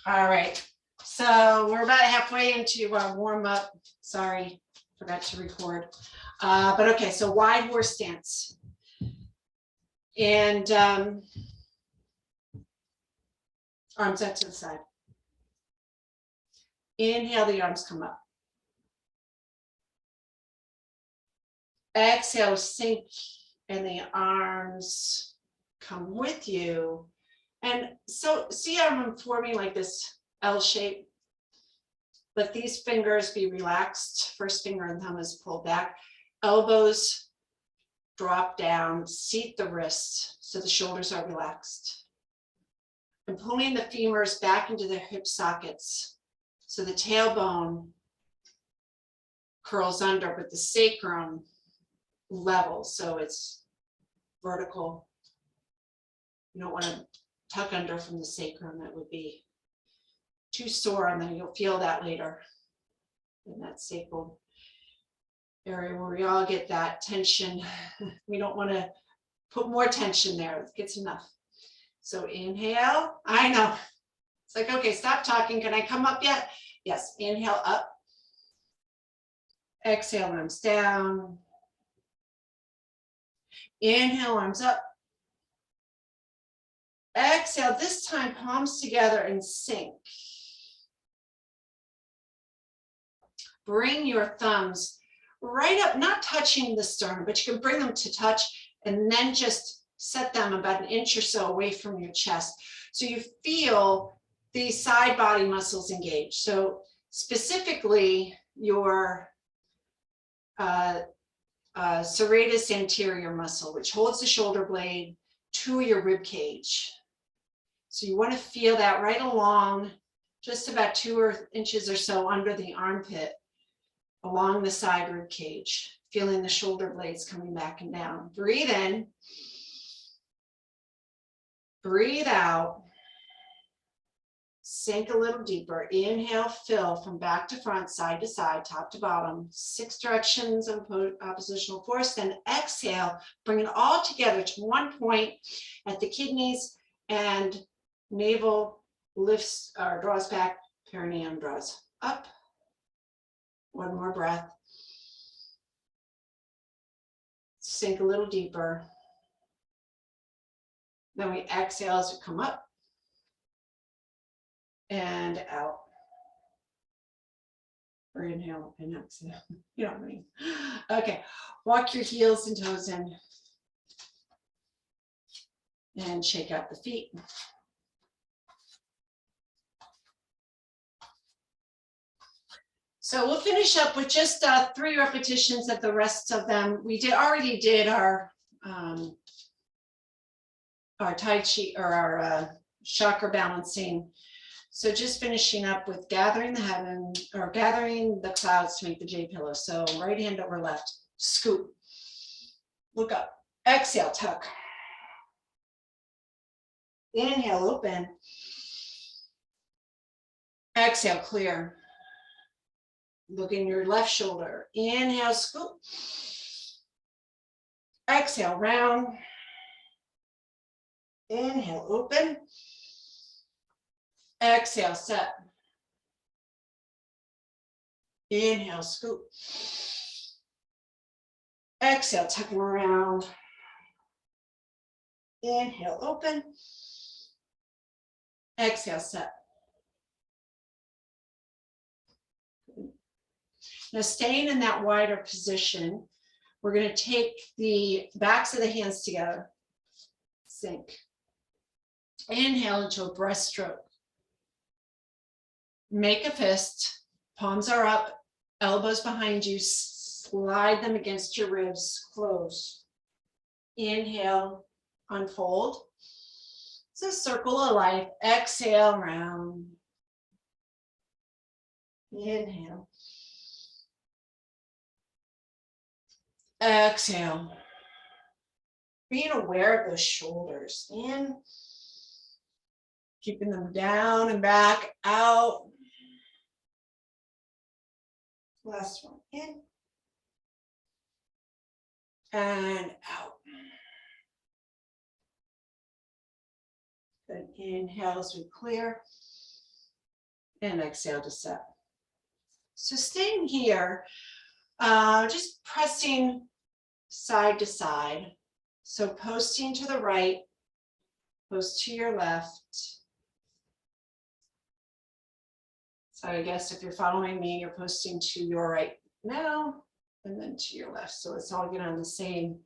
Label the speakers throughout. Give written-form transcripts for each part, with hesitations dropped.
Speaker 1: All right. So we're about halfway into our warm up. Sorry, forgot to record. But okay, so wide horse stance. And arms out to the side. Inhale, the arms come up. Exhale, sink, and the arms come with you. And so see how I'm forming like this L shape? Let these fingers be relaxed. First finger and thumb is pulled back. Elbows drop down, seat the wrists so the shoulders are relaxed. And pulling the femurs back into their hip sockets so the tailbone curls under, but the sacrum level, so it's vertical. You don't want to tuck under from the sacrum. That would be too sore, and then you'll feel that later in that sacral area where we all get that tension. We don't want to put more tension there. It gets enough. So inhale. I know. It's like, okay, stop talking. Can I come up yet? Yes. Inhale up. Exhale, arms down. Inhale, arms up. Exhale, this time palms together and sink. Bring your thumbs right up, not touching the sternum, but you can bring them to touch and then just set them about an inch or so away from your chest. So you feel the side body muscles engaged. So specifically your serratus anterior muscle, which holds the shoulder blade to your rib cage. So you want to feel that right along, just about 2 inches or so under the armpit, along the side rib cage, feeling the shoulder blades coming back and down. Breathe in, breathe out, sink a little deeper. Inhale, fill from back to front, side to side, top to bottom, 6 directions of oppositional force. Then exhale, bring it all together to one point at the kidneys, and navel lifts or draws back, perineum draws up. One more breath. Sink a little deeper. Then we exhale as we come up and out. Or inhale and exhale. You know what I mean? Okay, walk your heels and toes in. And shake out the feet. So we'll finish up with just 3 repetitions of the rest of them. We already did our Tai Chi or our chakra balancing. So just finishing up with gathering the heaven or gathering the clouds to make the J pillow. So right hand over left, scoop, look up, exhale, tuck. Inhale, open. Exhale, clear. Look in your left shoulder. Inhale, scoop. Exhale, round. Inhale, open. Exhale, set. Inhale, scoop. Exhale, tucking around. Inhale, open. Exhale, set. Now, staying in that wider position, we're going to take the backs of the hands together. Sink. Inhale into a breaststroke. Make a fist. Palms are up. Elbows behind you. Slide them against your ribs. Close. Inhale. Unfold. It's a circle of life. Exhale, round. Inhale. Exhale. Being aware of those shoulders. In. Keeping them down and back, out. Last one. In. And out. Good. Inhale as we clear. and exhale to set. So staying here, just pressing side to side. So posting to the right, post to your left. So I guess if you're following me, you're posting to your right now and then to your left. So it's all getting on the same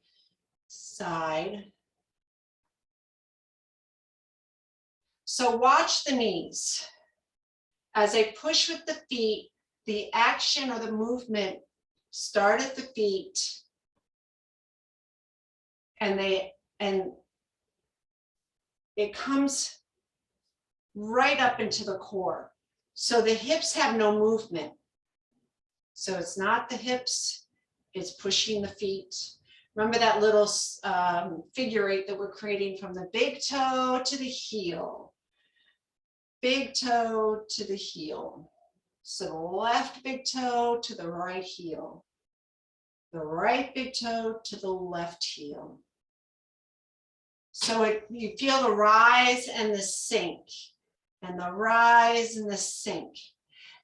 Speaker 1: side. So watch the knees. As I push with the feet, the action or the movement start at the feet and it comes right up into the core. So the hips have no movement. So it's not the hips, it's pushing the feet. Remember that little figure eight that we're creating from the big toe to the heel. Big toe to the heel. So the left big toe to the right heel. The right big toe to the left heel. So you feel the rise and the sink, and the rise and the sink.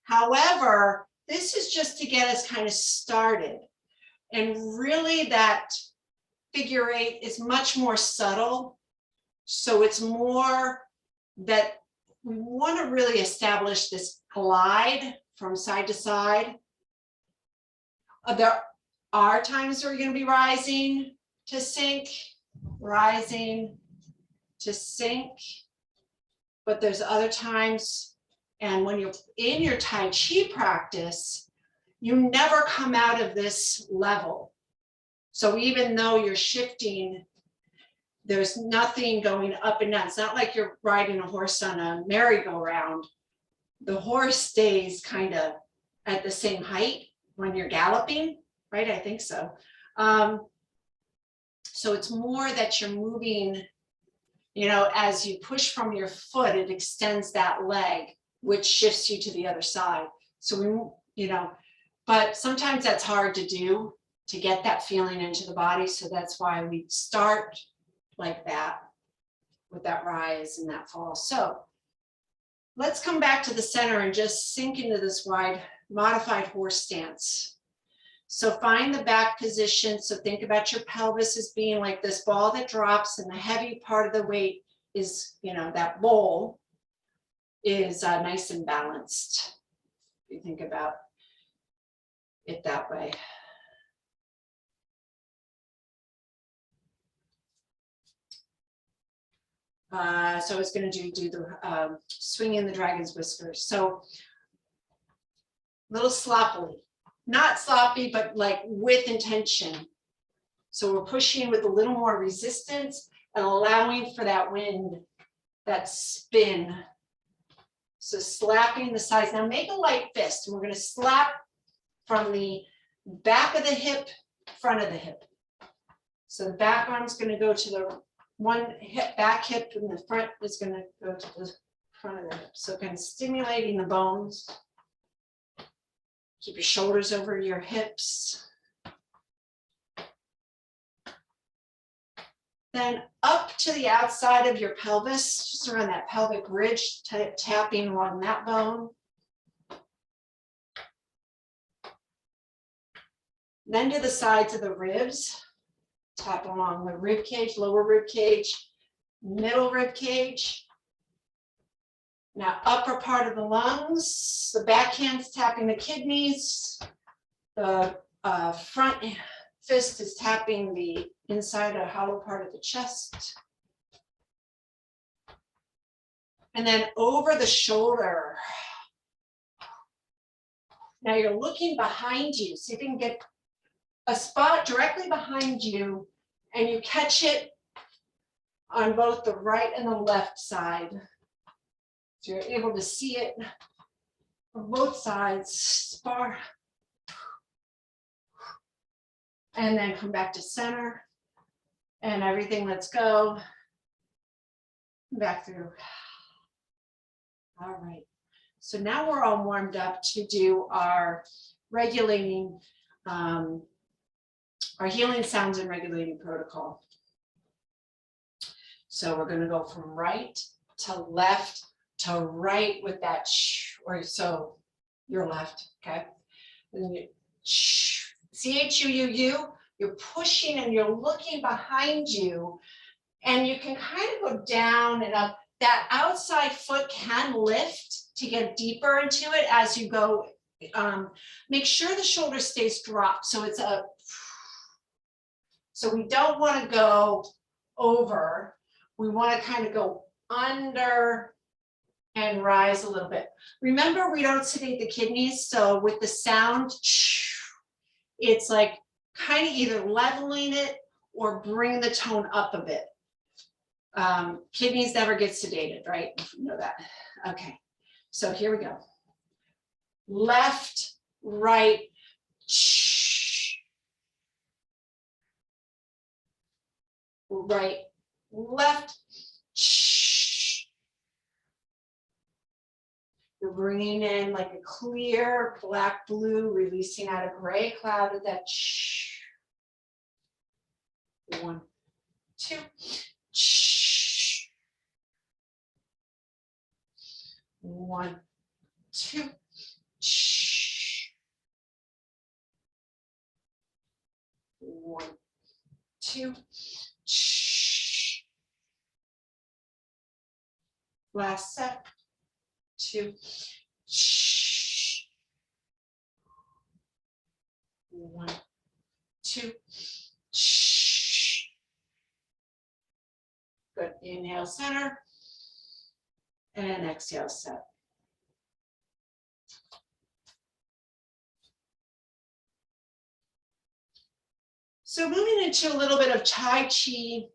Speaker 1: However, this is just to get us kind of started. And really that figure eight is much more subtle. So it's more that we want to really establish this glide from side to side. There are times where you're going to be rising to sink, rising to sink, but there's other times, and when you're in your Tai Chi practice, you never come out of this level. So even though you're shifting, there's nothing going up and down. It's not like you're riding a horse on a merry-go-round. The horse stays kind of at the same height when you're galloping, right? I think so. So it's more that you're moving, you know, as you push from your foot, it extends that leg, which shifts you to the other side. So we, you know, but sometimes that's hard to do, to get that feeling into the body. So that's why we start like that, with that rise and that fall. So let's come back to the center and just sink into this wide modified horse stance. So find the back position. So think about your pelvis as being like this ball that drops, and the heavy part of the weight is, you know, that bowl is nice and balanced. If you think about it that way. So I was going to do the swinging the dragon's whiskers. So a little sloppily, not sloppy, but like with intention. So we're pushing with a little more resistance and allowing for that wind, that spin. So slapping the sides. Now make a light fist, and we're going to slap from the back of the hip, front of the hip. So the back arm's going to go to the one hip, back hip, and the front is going to go to the front of the hip. So kind of stimulating the bones. Keep your shoulders over your hips. Then up to the outside of your pelvis, just around that pelvic ridge, tapping along that bone. Then to the sides of the ribs, tap along the rib cage, lower rib cage, middle rib cage. Now upper part of the lungs, the backhand's tapping the kidneys, the front fist is tapping the inside or hollow part of the chest. And then over the shoulder. Now you're looking behind you, see if you can get a spot directly behind you, and you catch it on both the right and the left side. So you're able to see it on both sides, spar. And then come back to center, and everything lets go. Back through. All right. So now we're all warmed up to do our regulating, our healing sounds and regulating protocol. So we're going to go from right to left to right with that sh, or so your left, okay? And you sh, C-H-U-U-U, you're pushing and you're looking behind you, and you can kind of go down and up. That outside foot can lift to get deeper into it as you go. Make sure the shoulder stays dropped. So it's a, so we don't want to go over. We want to kind of go under and rise a little bit. Remember, we don't sedate the kidneys. So with the sound, it's like kind of either leveling it or bring the tone up a bit. Kidneys never get sedated, right? You know that. Okay, so here we go. Left, right, right, left. You're bringing in like a clear black blue, releasing out a gray cloud with that. 1, 2. 1, 2. 1, 2. Last set. 2. 1, 2. Good. Inhale, center. And exhale, set. So moving into a little bit of Tai Chi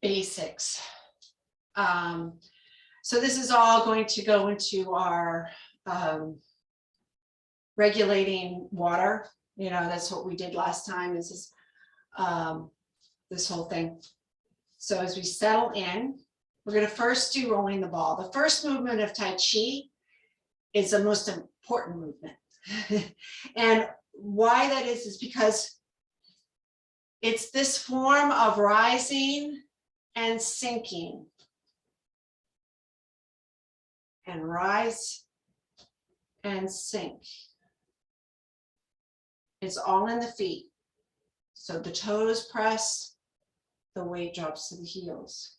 Speaker 1: basics. So this is all going to go into our regulating water. You know, that's what we did last time, is this whole thing. So as we settle in, we're going to first do rolling the ball. The first movement of Tai Chi is the most important movement. And why that is because it's this form of rising and sinking. And rise and sink. It's all in the feet. So the toes press, the weight drops to the heels.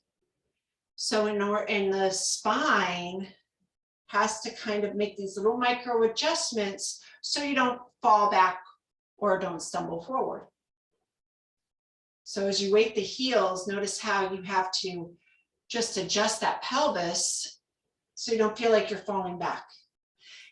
Speaker 1: So in the spine has to kind of make these little micro adjustments so you don't fall back or don't stumble forward. So as you weight the heels, notice how you have to just adjust that pelvis so you don't feel like you're falling back.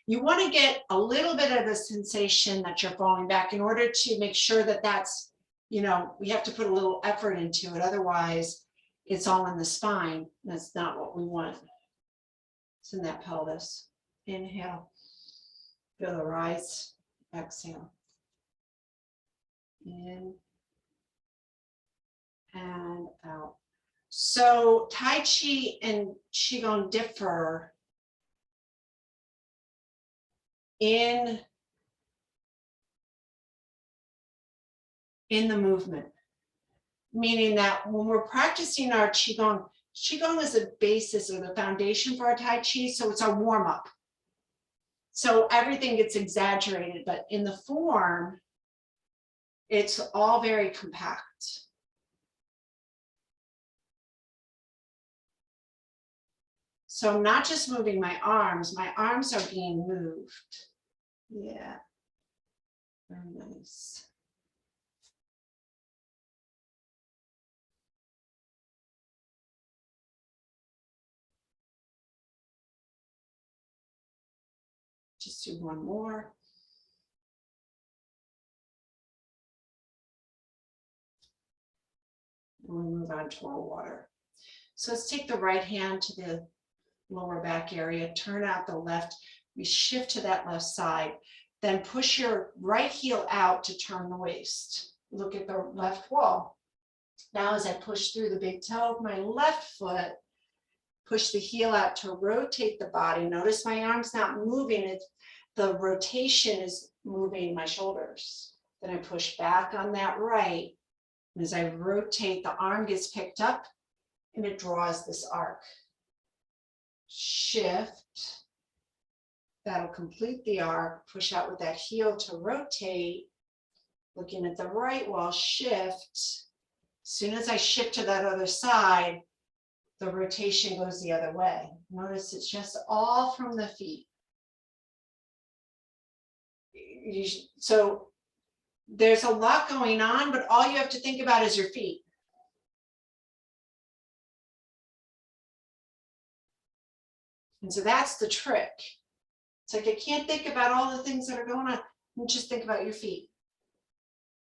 Speaker 1: You want to get a little bit of a sensation that you're falling back in order to make sure that that's, you know, we have to put a little effort into it. Otherwise, it's all in the spine. That's not what we want. It's in that pelvis. Inhale. Feel the rise. Exhale. In and out. So Tai Chi and Qigong differ in the movement, meaning that when we're practicing our Qigong, Qigong is the basis or the foundation for our Tai Chi, so it's our warm-up. So everything gets exaggerated, but in the form, it's all very compact. So I'm not just moving my arms are being moved. Yeah, very nice. Just do one more. And we move on to our water. So let's take the right hand to the lower back area, turn out the left, we shift to that left side, then push your right heel out to turn the waist. Look at the left wall. Now as I push through the big toe of my left foot, push the heel out to rotate the body. Notice my arm's not moving, the rotation is moving my shoulders. Then I push back on that right, and as I rotate, the arm gets picked up and it draws this arc. shift. That'll complete the arc. Push out with that heel to rotate. Looking at the right wall, shift. As soon as I shift to that other side, the rotation goes the other way. Notice it's just all from the feet. So there's a lot going on, but all you have to think about is your feet. And so that's the trick. It's like I can't think about all the things that are going on. You just think about your feet.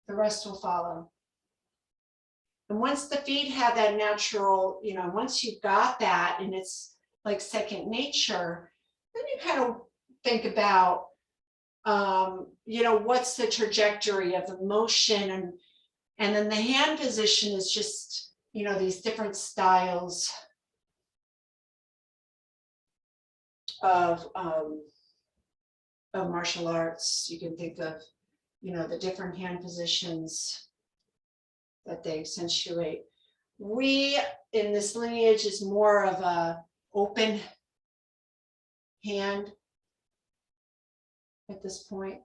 Speaker 1: The rest will follow. And once the feet have that natural, once you've got that and it's like second nature, then you kind of think about, what's the trajectory of the motion, and then the hand position is just, these different styles of martial arts. You can think of, the different hand positions that they accentuate. We, in this lineage, is more of a open hand at this point.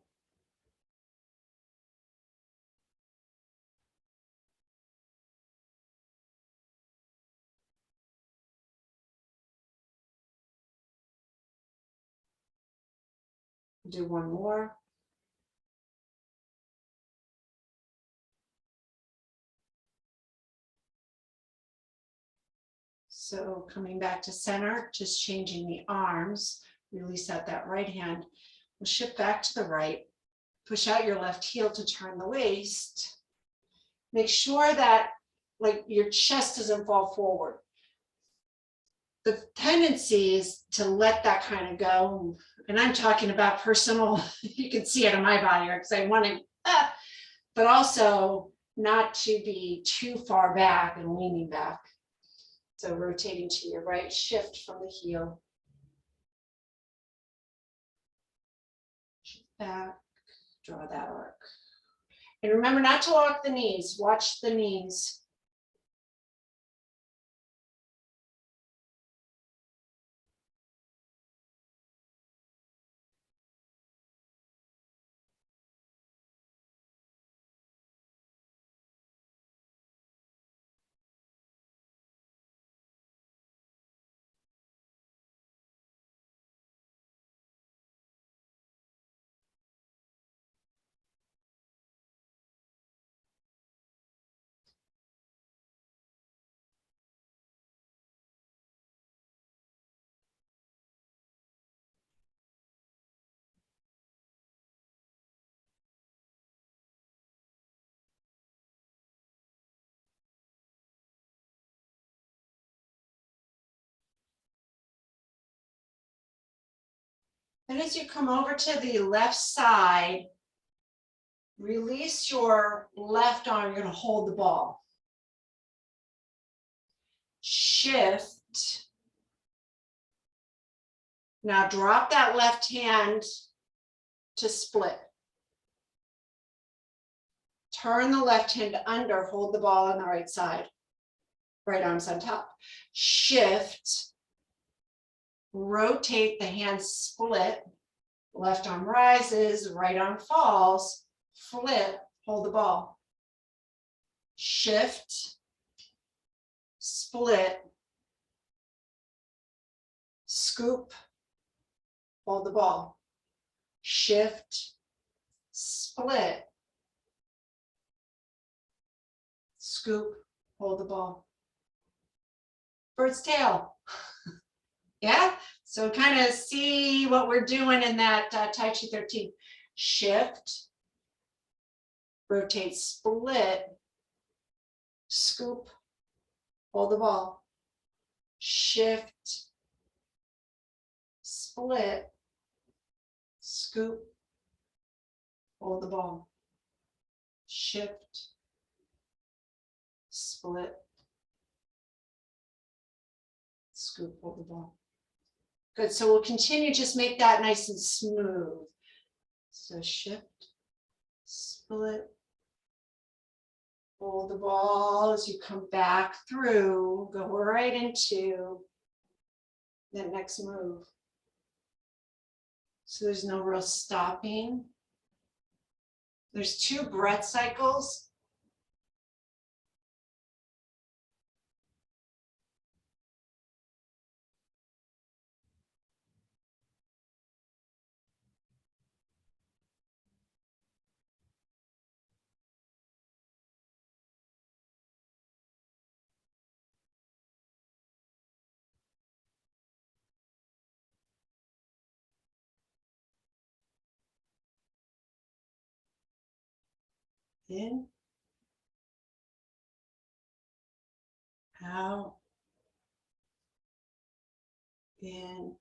Speaker 1: Do one more. So coming back to center, just changing the arms, release out that right hand. We'll shift back to the right, push out your left heel to turn the waist. Make sure that your chest doesn't fall forward. The tendency is to let that kind of go. And I'm talking about personal, you can see it on my body because I want to, but also not to be too far back and leaning back. So rotating to your right, shift from the heel. Shift back, draw that arc. And remember not to lock the knees, watch the knees. And as you come over to the left side, release your left arm. You're going to hold the ball. Shift. Now drop that left hand to split. Turn the left hand under, hold the ball on the right side. Right arm's on top. Shift. Rotate, the hand split. Left arm rises, right arm falls. Flip, hold the ball. Shift. Split. Scoop, hold the ball. Shift. Split. Scoop, hold the ball. Bird's tail. Yeah, so kind of see what we're doing in that Tai Chi 13. Shift, rotate, split, scoop, hold the ball. Shift, split, scoop, hold the ball. Shift, split, scoop, hold the ball. Good, so we'll continue, just make that nice and smooth. So shift, split, hold the ball as you come back through, go right into that next move. So there's no real stopping. There's 2 breath cycles. In, out, in,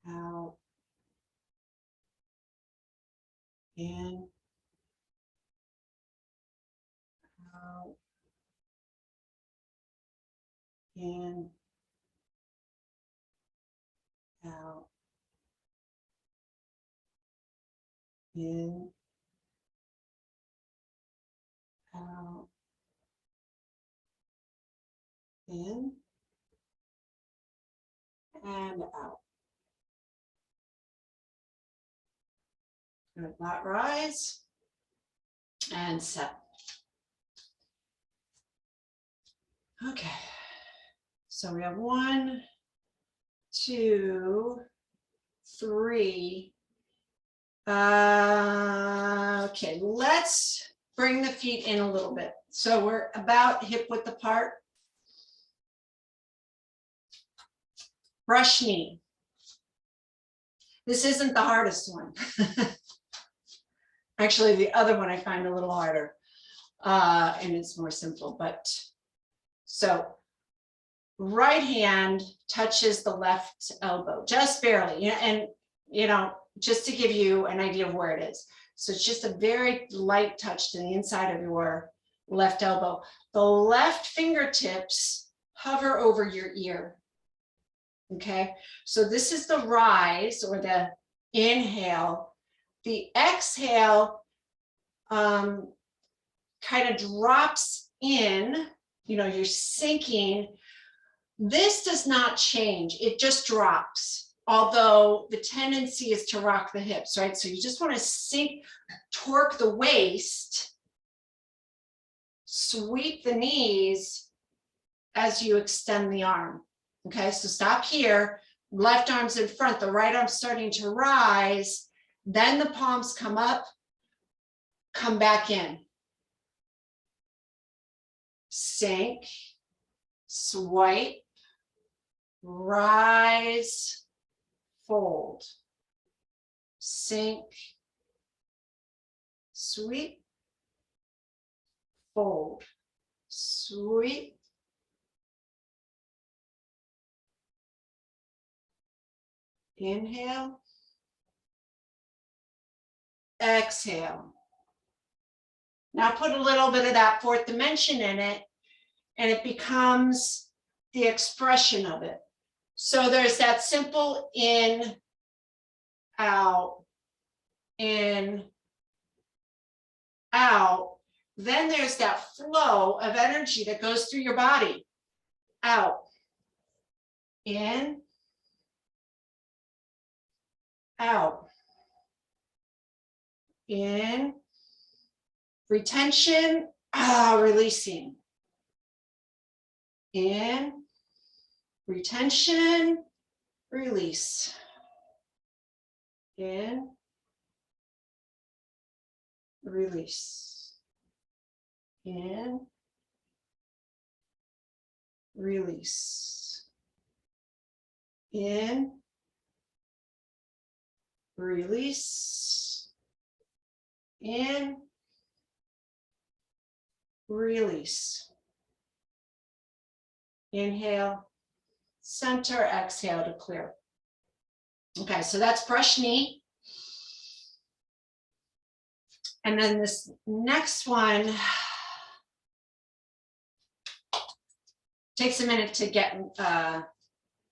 Speaker 1: out, in, out, in, out, in, out, in, and out. Good, lat rise and set. Okay, so we have 1, 2, 3. Okay, let's bring the feet in a little bit. So we're about hip width apart. Brush knee. This isn't the hardest one. Actually, the other one I find a little harder, and it's more simple. But so right hand touches the left elbow, just barely, and just to give you an idea of where it is. So it's just a very light touch to the inside of your left elbow. The left fingertips hover over your ear. Okay, so this is the rise or the inhale. The exhale kind of drops in, you're sinking. This does not change, it just drops. Although the tendency is to rock the hips, right? So you just want to sink, torque the waist, sweep the knees as you extend the arm. Okay, so stop here, left arm's in front, the right arm's starting to rise, then the palms come up, come back in. Sink, swipe, rise, fold, sink, sweep, fold, sweep, inhale, exhale. Now put a little bit of that 4th dimension in it, and it becomes the expression of it. So there's that simple in, out, in, out. Then there's that flow of energy that goes through your body. Out, in, out, in, retention, releasing. In, retention, release. In, release. In, release. In, release. In, release. Inhale, center, exhale to clear. Okay, so that's brush knee. And then this next one takes a minute to get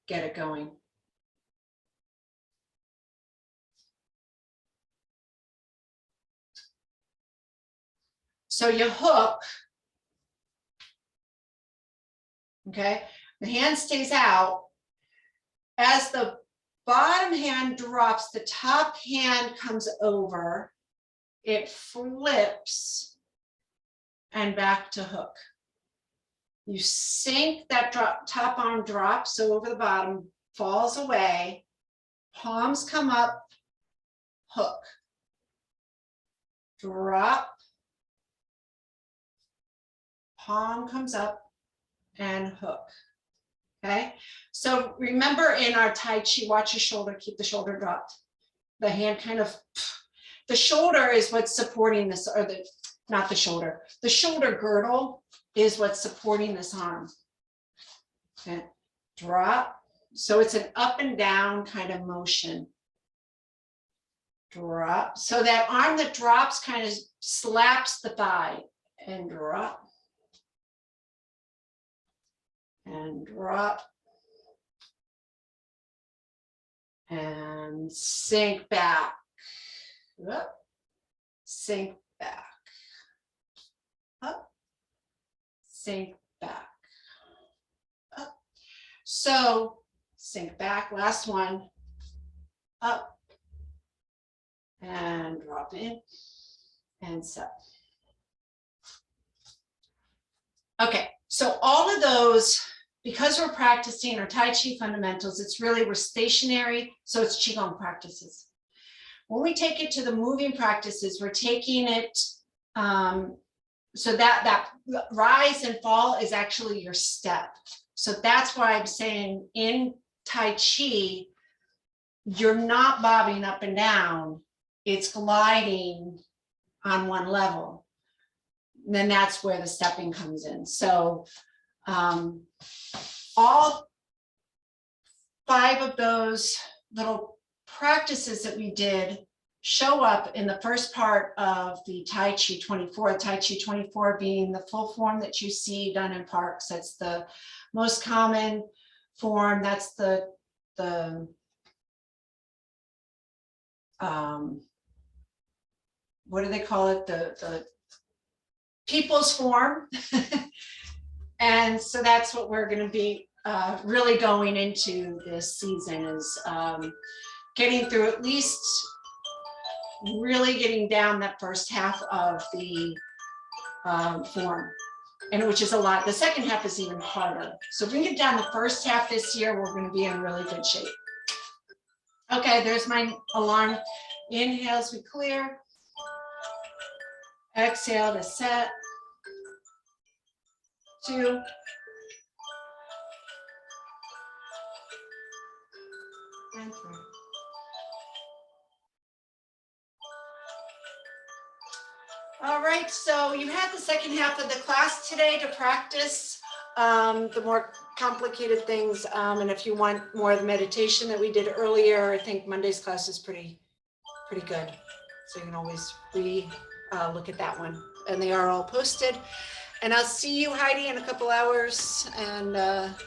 Speaker 1: it going. So you hook, okay? The hand stays out. As the bottom hand drops, the top hand comes over, it flips and back to hook. You sink that top arm drops, so over the bottom, falls away, palms come up, hook, drop, palm comes up and hook. Okay, so remember in our Tai Chi, watch your shoulder, keep the shoulder dropped. The hand kind of, the shoulder is what's supporting this, or the, not the shoulder girdle is what's supporting this arm. Okay, drop. So it's an up and down kind of motion. Drop. So that arm that drops kind of slaps the thigh and drop. And drop. And sink back. Up. Sink back. Up. Sink back. Up. So sink back, last one. Up. And drop in. And set. Okay, so all of those, because we're practicing our Tai Chi fundamentals, it's really, we're stationary, so it's Qigong practices. When we take it to the moving practices, we're taking it, so that rise and fall is actually your step. So that's why I'm saying in Tai Chi, you're not bobbing up and down, it's gliding on one level. And then that's where the stepping comes in. So all 5 of those little practices that we did show up in the first part of the Tai Chi 24, Tai Chi 24 being the full form that you see done in parks. That's the most common form. That's the what do they call it? The people's form. And so that's what we're going to be really going into this season, is getting through, at least really getting down that first half of the form, and which is a lot. The second half is even harder. So if we can get down the first half this year, we're going to be in really good shape. Okay, there's my alarm. Inhale as we clear. Exhale to set. 2. And 3. All right, so you had the second half of the class today to practice the more complicated things. And if you want more of the meditation that we did earlier, I think Monday's class is pretty good. So you can always look at that one. And they are all posted. And I'll see you, Heidi, in a couple hours. And